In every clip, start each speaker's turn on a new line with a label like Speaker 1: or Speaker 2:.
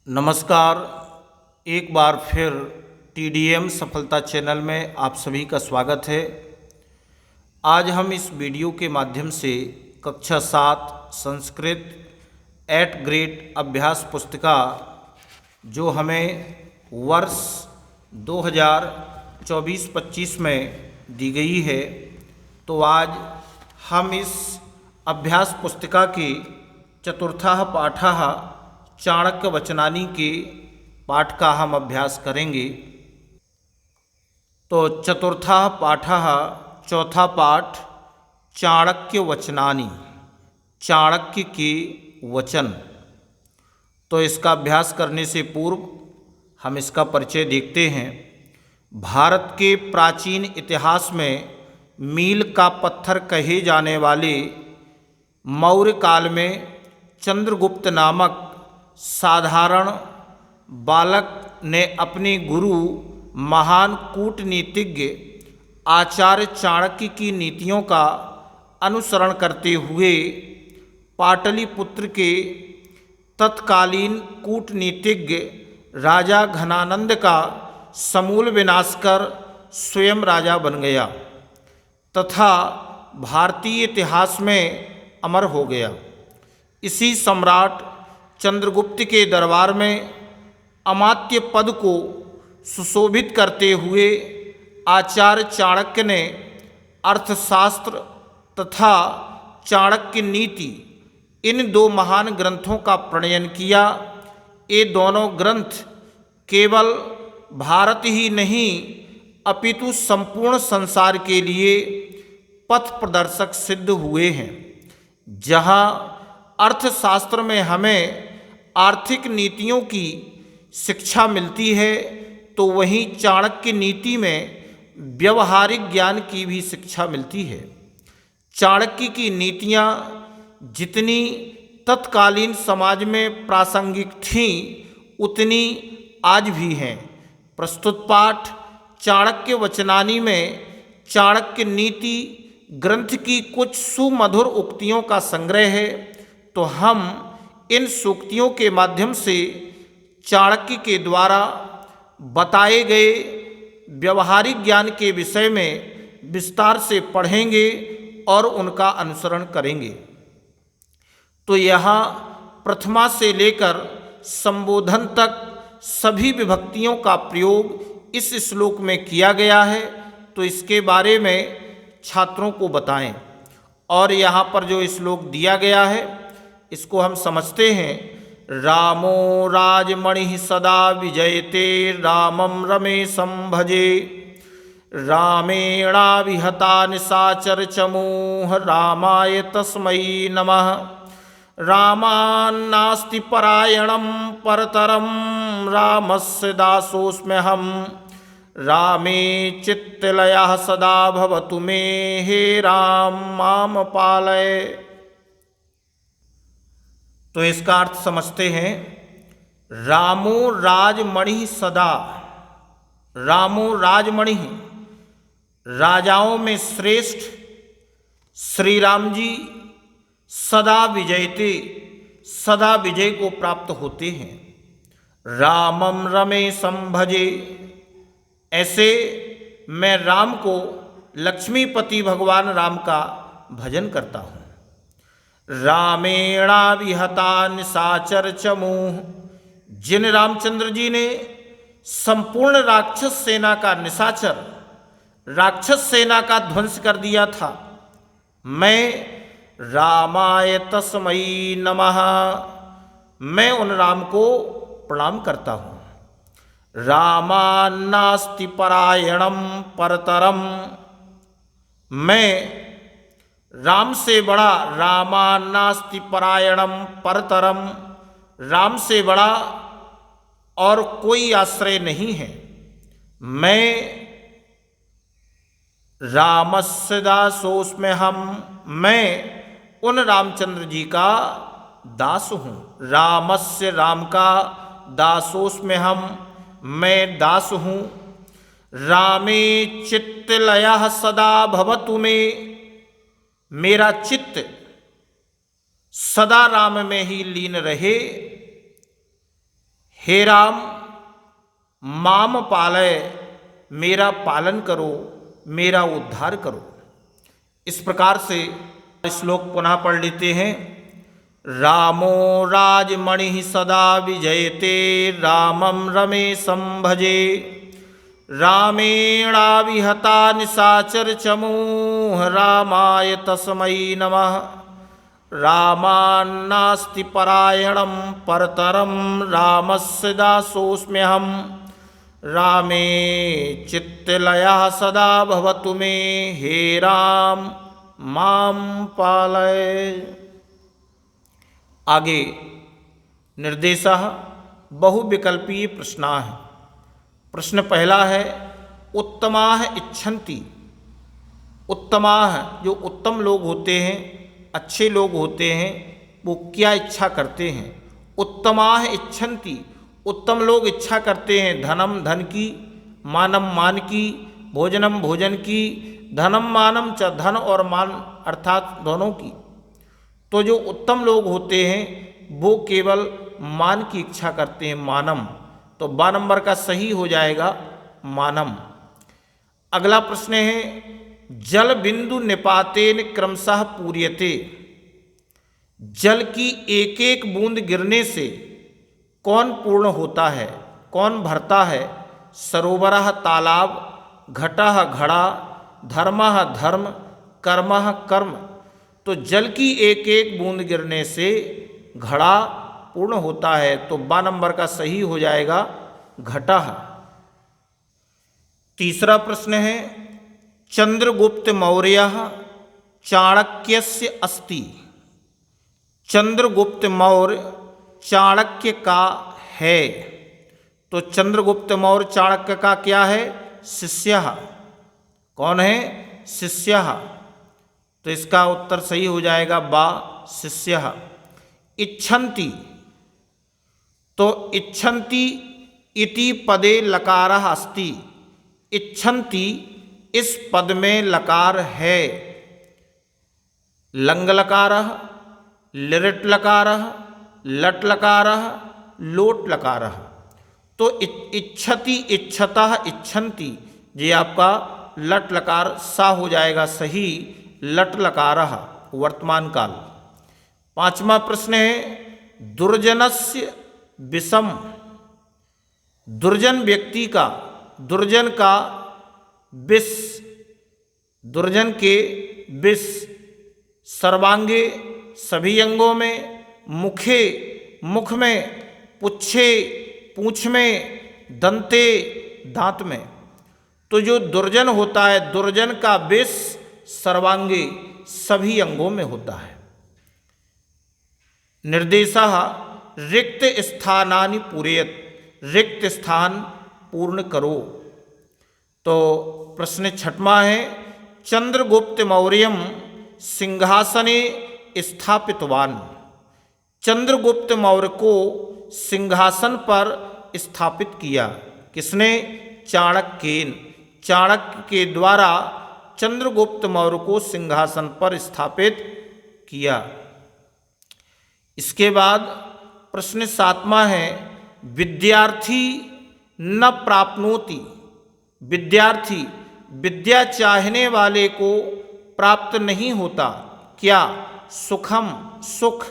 Speaker 1: नमस्कार। एक बार फिर TDM सफलता चैनल में आप सभी का स्वागत है। आज हम इस वीडियो के माध्यम से कक्षा 7 संस्कृत 8 ग्रेड अभ्यास पुस्तिका जो हमें वर्ष 2024-25 में दी गई है, तो आज हम इस अभ्यास पुस्तिका के चतुर्थः पाठः चाणक्य वचनानी के पाठ का हम अभ्यास करेंगे। तो चतुर्थः पाठः चौथा पाठ चाणक्य वचनानी, चाणक्य के वचन। तो इसका अभ्यास करने से पूर्व हम इसका परिचय देखते हैं। भारत के प्राचीन इतिहास में मील का पत्थर कहे जाने वाले मौर्य काल में चंद्रगुप्त नामक साधारण बालक ने अपने गुरु महान कूटनीतिज्ञ आचार्य चाणक्य की नीतियों का अनुसरण करते हुए पाटलिपुत्र के तत्कालीन कूटनीतिज्ञ राजा घनानंद का समूल विनाश कर स्वयं राजा बन गया तथा भारतीय इतिहास में अमर हो गया। इसी सम्राट चंद्रगुप्त के दरबार में अमात्य पद को सुशोभित करते हुए आचार्य चाणक्य ने अर्थशास्त्र तथा चाणक्य नीति इन दो महान ग्रंथों का प्रणयन किया। ये दोनों ग्रंथ केवल भारत ही नहीं अपितु संपूर्ण संसार के लिए पथ प्रदर्शक सिद्ध हुए हैं। जहाँ अर्थशास्त्र में हमें आर्थिक नीतियों की शिक्षा मिलती है, तो वहीं चाणक्य नीति में व्यवहारिक ज्ञान की भी शिक्षा मिलती है। चाणक्य की नीतियाँ जितनी तत्कालीन समाज में प्रासंगिक थीं, उतनी आज भी हैं। प्रस्तुत पाठ चाणक्य वचनानी में चाणक्य नीति ग्रंथ की कुछ सुमधुर उक्तियों का संग्रह है। तो हम इन सूक्तियों के माध्यम से चाणक्य के द्वारा बताए गए व्यवहारिक ज्ञान के विषय में विस्तार से पढ़ेंगे और उनका अनुसरण करेंगे। तो यहाँ प्रथमा से लेकर संबोधन तक सभी विभक्तियों का प्रयोग इस श्लोक में किया गया है। तो इसके बारे में छात्रों को बताएं। और यहाँ पर जो श्लोक दिया गया है इसको हम समझते हैं। रामो राजमणि सदा विजयते रामं रमेशं भजे रामेणाविहता निशाचर चमूह रामाय तस्मै नमः। रामान्नास्ति परायणं परतरं रामस्य दासोऽस्म्यहं रामे चित्तलयः सदा भवतु मे हे राम माम पालय। तो इसका अर्थ समझते हैं। रामो राजमणि सदा, रामो राजमणि राजाओं में श्रेष्ठ श्री राम जी सदा विजयते, सदा विजय को प्राप्त होते हैं। रामम रमेशं भजे, ऐसे मैं राम को लक्ष्मीपति भगवान राम का भजन करता हूँ। रामेणाविहता निशाचर चमूह, जिन रामचंद्र जी ने संपूर्ण राक्षस सेना का निशाचर राक्षस सेना का ध्वंस कर दिया था, मैं रामाय तस्मै नमः, मैं उन राम को प्रणाम करता हूँ। रामान्नास्ति परायणं परतरम, मैं राम से बड़ा, रामान्नास्ति परायणं परतरम, राम से बड़ा और कोई आश्रय नहीं है। मैं रामस्य दासोऽस्म्यहं, मैं उन रामचंद्र जी का दास हूँ। रामस्य, राम का, दासोऽस्म्यहं, मैं दास हूँ। रामे चित्तलयः सदा भवतु मे, मेरा चित्त सदा राम में ही लीन रहे। हे राम माम पालय, मेरा पालन करो, मेरा उद्धार करो। इस प्रकार से श्लोक पुनः पढ़ लेते हैं। रामो राजमणि सदा विजयते, रामं रमेशं भजे। रामेणाविहता निशाचर चमूः, रामाय तस्मै नमः। रामान्नास्ति परायणं परतरं, रामस्य दासोऽस्म्यहम्। रामे चित्तलयः सदा भवतु मे, हे राम मां पालय। आगे निर्देशः बहुविकल्पीय प्रश्नाः। प्रश्न पहला है उत्तमाः इच्छन्ति। उत्तमाः जो उत्तम लोग होते हैं, अच्छे लोग होते हैं, वो क्या इच्छा करते हैं? उत्तमाः इच्छन्ति, उत्तम लोग इच्छा करते हैं धनम धन की, मानम मान की, भोजनम भोजन की। धनम मानम च, धन और मान अर्थात दोनों की। तो जो उत्तम लोग होते हैं वो केवल मान की इच्छा करते हैं, मानम। तो 12 नंबर का सही हो जाएगा मानम। अगला प्रश्न है जल बिंदु निपातेन क्रमशः पूर्यते। जल की एक एक बूंद गिरने से कौन पूर्ण होता है, कौन भरता है? सरोवरः तालाब, घटः घड़ा, धर्मः धर्म, कर्मः कर्म। तो जल की एक एक बूंद गिरने से घड़ा पूर्ण होता है। तो 12 नंबर का सही हो जाएगा घटः। तीसरा प्रश्न है चंद्रगुप्त मौर्यः चाणक्यस्य अस्ति। चंद्रगुप्त मौर्य चाणक्य का है। तो चंद्रगुप्त मौर्य चाणक्य का क्या है? शिष्यः। कौन है? शिष्यः। तो इसका उत्तर सही हो जाएगा बा, शिष्यः। इच्छन्ति, तो इच्छन्ति इति पदे लकारः अस्ति। इच्छन्ति इस पद में लकार है। लंग लकारः, लिरिट लकारः, लट लकारः, लोट लकारः। तो इच्छति, इच्छतः, इच्छन्ति, ये आपका लट लकार सा हो जाएगा सही। लट लकारः वर्तमान काल। पांचवा प्रश्न है दुर्जनस्य विषम। दुर्जन व्यक्ति का, दुर्जन का विष, दुर्जन के विष सर्वांगे सभी अंगों में, मुखे मुख में, पुच्छे पूंछ में, दंते दांत में। तो जो दुर्जन होता है, दुर्जन का विष सर्वांगे सभी अंगों में होता है। निर्देशः रिक्त स्थानानि पूरयत। रिक्त स्थान पूर्ण करो। तो प्रश्न छठवां है चंद्रगुप्त मौर्यम सिंहासने स्थापितवान। चंद्रगुप्त मौर्य को सिंहासन पर स्थापित किया। किसने? चाणक्येन। चाणक्य के द्वारा चंद्रगुप्त मौर्य को सिंहासन पर स्थापित किया। इसके बाद प्रश्न 7वां है विद्यार्थी न प्राप्नोति। विद्यार्थी विद्या चाहने वाले को प्राप्त नहीं होता। क्या? सुखम, सुख।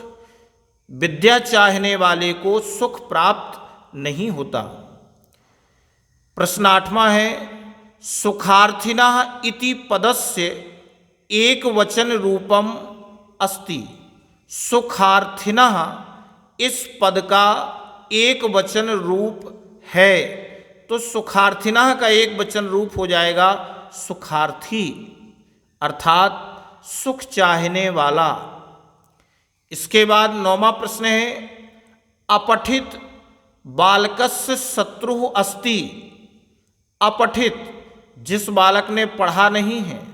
Speaker 1: विद्या चाहने वाले को सुख प्राप्त नहीं होता। प्रश्न 8वां है सुखार्थिनः इति पदस्य एक वचन रूपम अस्ति। सुखार्थिनः इस पद का एक वचन रूप है। तो सुखार्थिनः का एक वचन रूप हो जाएगा सुखार्थी, अर्थात सुख चाहने वाला। इसके बाद 9वां प्रश्न है अपठित बालकस्य शत्रुः अस्ति। अपठित जिस बालक ने पढ़ा नहीं है,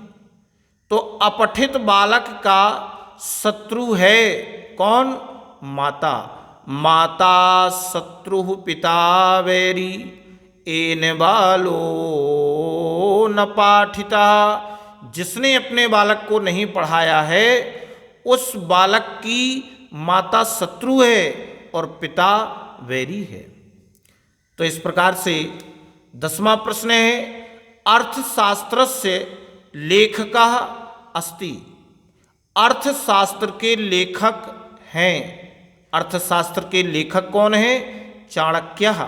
Speaker 1: तो अपठित बालक का शत्रु है कौन? माता। माता शत्रुः पिता वैरी, एन बालो न पाठिता। जिसने अपने बालक को नहीं पढ़ाया है उस बालक की माता शत्रु है और पिता वैरी है। तो इस प्रकार से 10वां प्रश्न है अर्थशास्त्रस्य लेखकः अस्ति। अर्थशास्त्र के लेखक हैं। अर्थशास्त्र के लेखक कौन हैं? चाणक्यः।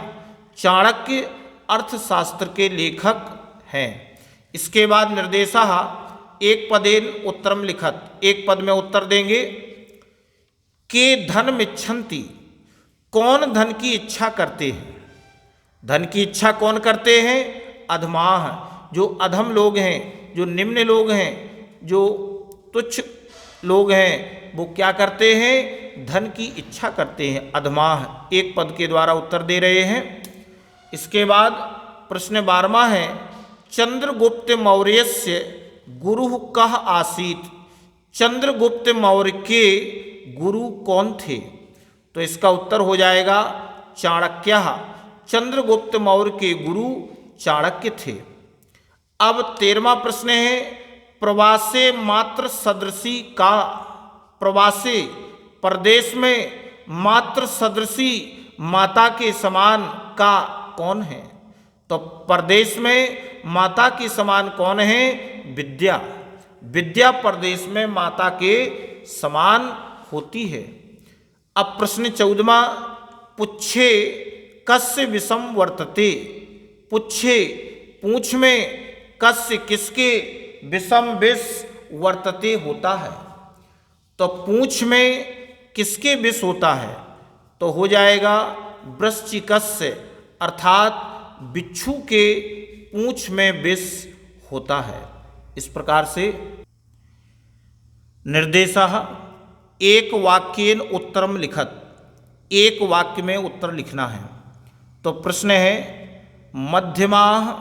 Speaker 1: चाणक्य अर्थशास्त्र के लेखक हैं। इसके बाद निर्देशः एक पदेन उत्तरम लिखत, एक पद में उत्तर देंगे। के धनमिच्छन्ति, कौन धन की इच्छा करते हैं? धन की इच्छा कौन करते हैं? अधमाः, जो अधम लोग हैं, जो निम्न लोग हैं, जो तुच्छ लोग हैं, वो क्या करते हैं? धन की इच्छा करते हैं। अधमाः एक पद के द्वारा उत्तर दे रहे हैं। इसके बाद प्रश्न 12वां है चंद्रगुप्त मौर्यस्य गुरुः कः आसीत्। चंद्रगुप्त मौर्य के गुरु कौन थे? तो इसका उत्तर हो जाएगा चाणक्यः। चंद्रगुप्त मौर्य के गुरु चाणक्य थे। अब 13वां प्रश्न है प्रवासे मात्र सदृशी का। प्रवासे प्रदेश में मात्र सदृशी माता के समान का कौन है? तो प्रदेश में माता के समान कौन है? विद्या। विद्या प्रदेश में माता के समान होती है। अब प्रश्न 14वां पुच्छे कस्य विषम वर्तते। पुच्छे पूंछ में कस्य किसके विषम विष वर्तते होता है। तो पूंछ में किसके विष होता है? तो हो जाएगा वृश्चिकस्य, अर्थात बिच्छू के पूंछ में विष होता है। इस प्रकार से निर्देशः एक वाक्येन उत्तरम लिखत, एक वाक्य में उत्तर लिखना है। तो प्रश्न है मध्यमाः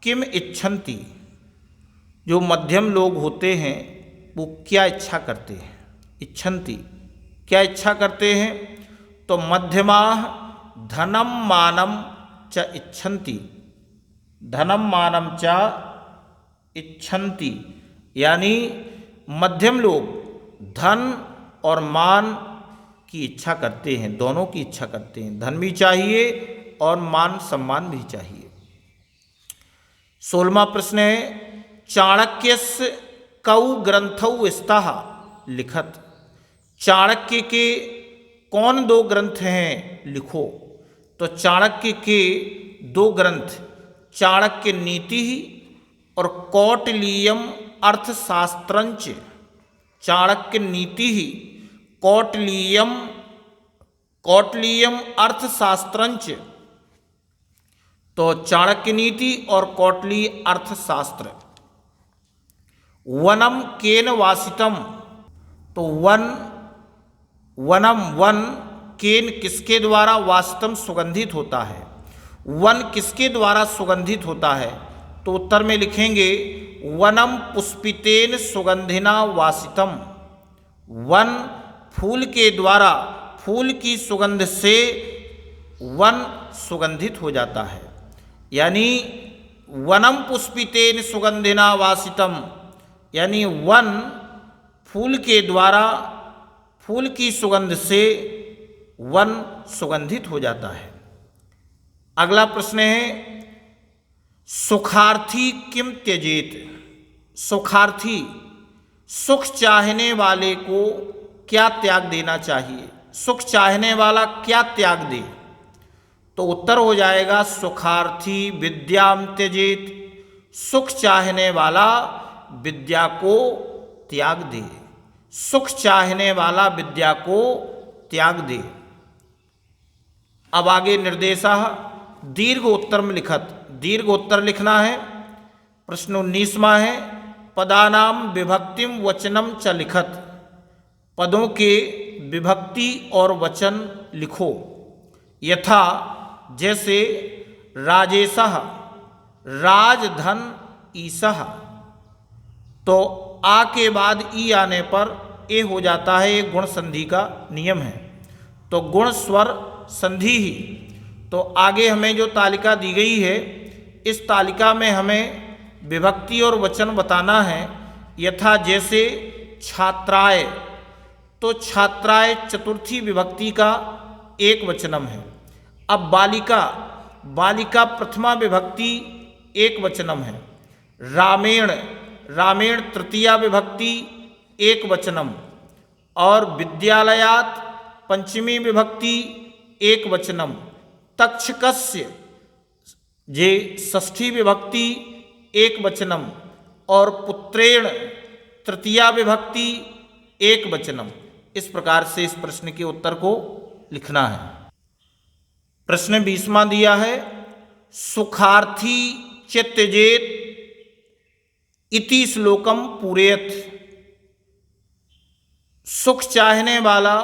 Speaker 1: किम इच्छन्ति। जो मध्यम लोग होते हैं वो क्या इच्छा करते हैं? इच्छन्ति क्या इच्छा करते हैं? तो मध्यमाः धनम मानम च इच्छन्ति। धनम मानम च इच्छन्ति, यानी मध्यम लोग धन और मान की इच्छा करते हैं, दोनों की इच्छा करते हैं। धन भी चाहिए और मान सम्मान भी चाहिए। 16वां प्रश्न है चाणक्यस्य कौ ग्रंथौ स्तः लिखत। चाणक्य के कौन दो ग्रंथ हैं? लिखो। तो चाणक्य के दो ग्रंथ चाणक्य नीति और कौटिल्यम अर्थशास्त्रंच। चाणक्य नीति कौटिल्यम अर्थशास्त्रंच। तो चाणक्य नीति और कौटिल्य अर्थशास्त्र। वनम केन वासितम। तो वन केन किसके द्वारा वासितम सुगंधित होता है। वन किसके द्वारा सुगंधित होता है? तो उत्तर में लिखेंगे वनम पुष्पितेन सुगंधिना वासितम। वन फूल के द्वारा, फूल की सुगंध से वन सुगंधित हो जाता है। यानी वनम पुष्पितेन सुगंधिना वासितम, यानी वन फूल के द्वारा, फूल की सुगंध से वन सुगंधित हो जाता है। अगला प्रश्न है सुखार्थी किम त्यजेत। सुखार्थी सुख चाहने वाले को क्या त्याग देना चाहिए? सुख चाहने वाला क्या त्याग दे? तो उत्तर हो जाएगा सुखार्थी विद्याम त्यजेत। सुख चाहने वाला विद्या को त्याग दे। सुख चाहने वाला विद्या को त्याग दे। अब आगे निर्देशः दीर्घ उत्तर में लिखत। दीर्घ उत्तर लिखना है। प्रश्न 19वां है पदानाम विभक्तिम वचनम च लिखत। पदों के विभक्ति और वचन लिखो। यथा जैसे राजेशः, राजधन ईशः। तो आ के बाद ई आने पर ए हो जाता है, एक गुण संधि का नियम है। तो गुण स्वर संधि ही। तो आगे हमें जो तालिका दी गई है, इस तालिका में हमें विभक्ति और वचन बताना है। यथा जैसे छात्राय, तो छात्राय चतुर्थी विभक्ति का एक वचनम है। अब बालिका, बालिका प्रथमा विभक्ति एक वचनम है। रामेण, रामेण तृतीया विभक्ति एक वचनम। और विद्यालयात् पंचमी विभक्ति एक वचनम। तक्षकस्य जे षष्ठी विभक्ति एक वचनम। और पुत्रेण तृतीया विभक्ति एक वचनम। इस प्रकार से इस प्रश्न के उत्तर को लिखना है। प्रश्न 20वां दिया है, सुखार्थी च त्यजेत इति श्लोकम पूरयत। सुख चाहने वाला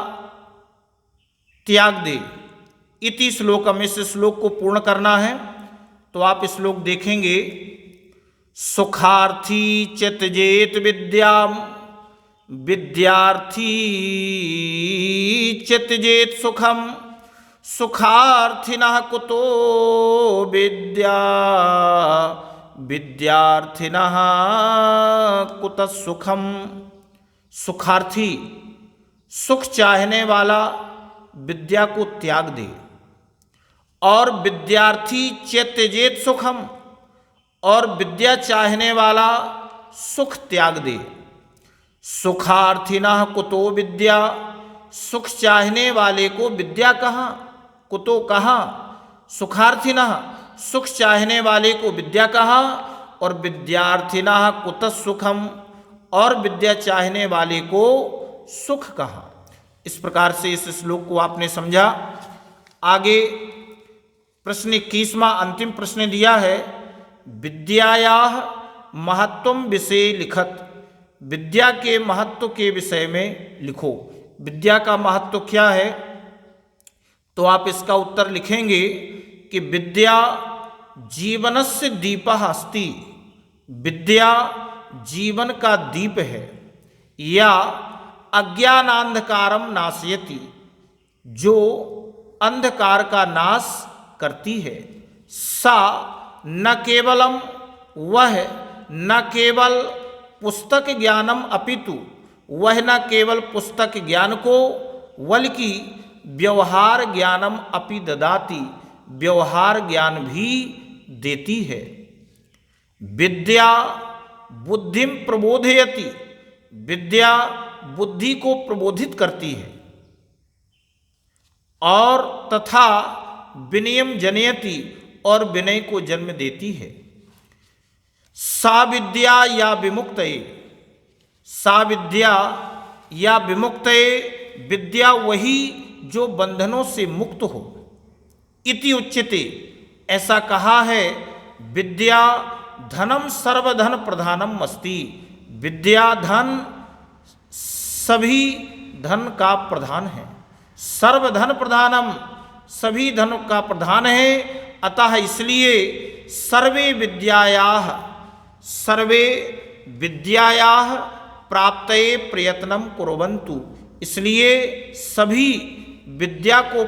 Speaker 1: त्याग दे, इति श्लोकम, इस श्लोक को पूर्ण करना है। तो आप श्लोक देखेंगे, सुखार्थी च त्यजेत विद्याम, विद्यार्थी च त्यजेत सुखम, सुखार्थिनः कुतो विद्या, विद्यार्थिनः कुतः सुखम। सुखार्थी, सुख चाहने वाला विद्या को त्याग दे। और विद्यार्थी च त्यजेत सुखम, और विद्या चाहने वाला सुख त्याग दे। सुखार्थिनः कुतो विद्या, सुख चाहने वाले को विद्या कहाँ, कुतो कहाँ, सुखार्थिनः सुख चाहने वाले को विद्या कहाँ, और विद्यार्थिनः कुतः सुखम, और विद्या चाहने वाले को सुख कहाँ। इस प्रकार से इस श्लोक को आपने समझा। आगे प्रश्न 21वां अंतिम प्रश्न दिया है, विद्यायाः महत्वम विषय लिखत। विद्या के महत्व के विषय में लिखो। विद्या का महत्व क्या है? तो आप इसका उत्तर लिखेंगे कि विद्या जीवनस्य दीपः अस्ति। विद्या जीवन का दीप है। या अज्ञानांधकारम नाशयति, जो अंधकार का नाश करती है। सा न केवलम, वह न केवल पुस्तक ज्ञानम अपितु, वह न केवल पुस्तक ज्ञान को बल्कि व्यवहार ज्ञानम अपि ददाति, व्यवहार ज्ञान भी देती है। विद्या बुद्धिम प्रबोधयति, विद्या बुद्धि को प्रबोधित करती है। और तथा विनयम जनयति, और विनय को जन्म देती है। सा विद्या या विमुक्तये, सा विद्या या विमुक्तये, विद्या वही जो बंधनों से मुक्त हो। इति उच्यते, ऐसा कहा है। विद्या धनम सर्वधन प्रधानम अस्ति, विद्या धन सभी धन का प्रधान है। सर्वधन प्रधानम, सभी धन का प्रधान है। अतः इसलिए सर्वे विद्यायाः, सर्वे विद्यायाः प्राप्तये प्रयत्नम कुर्वन्तु, इसलिए सभी विद्या को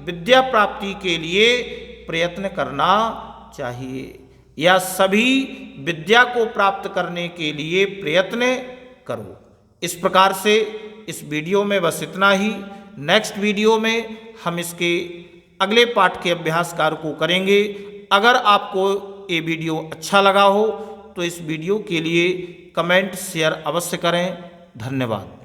Speaker 1: विद्या प्राप्ति के लिए प्रयत्न करना चाहिए, या सभी विद्या को प्राप्त करने के लिए प्रयत्न करो। इस प्रकार से इस वीडियो में बस इतना ही। नेक्स्ट वीडियो में हम इसके अगले पाठ के अभ्यास कार्य को करेंगे। अगर आपको ये वीडियो अच्छा लगा हो तो इस वीडियो के लिए कमेंट शेयर अवश्य करें। धन्यवाद।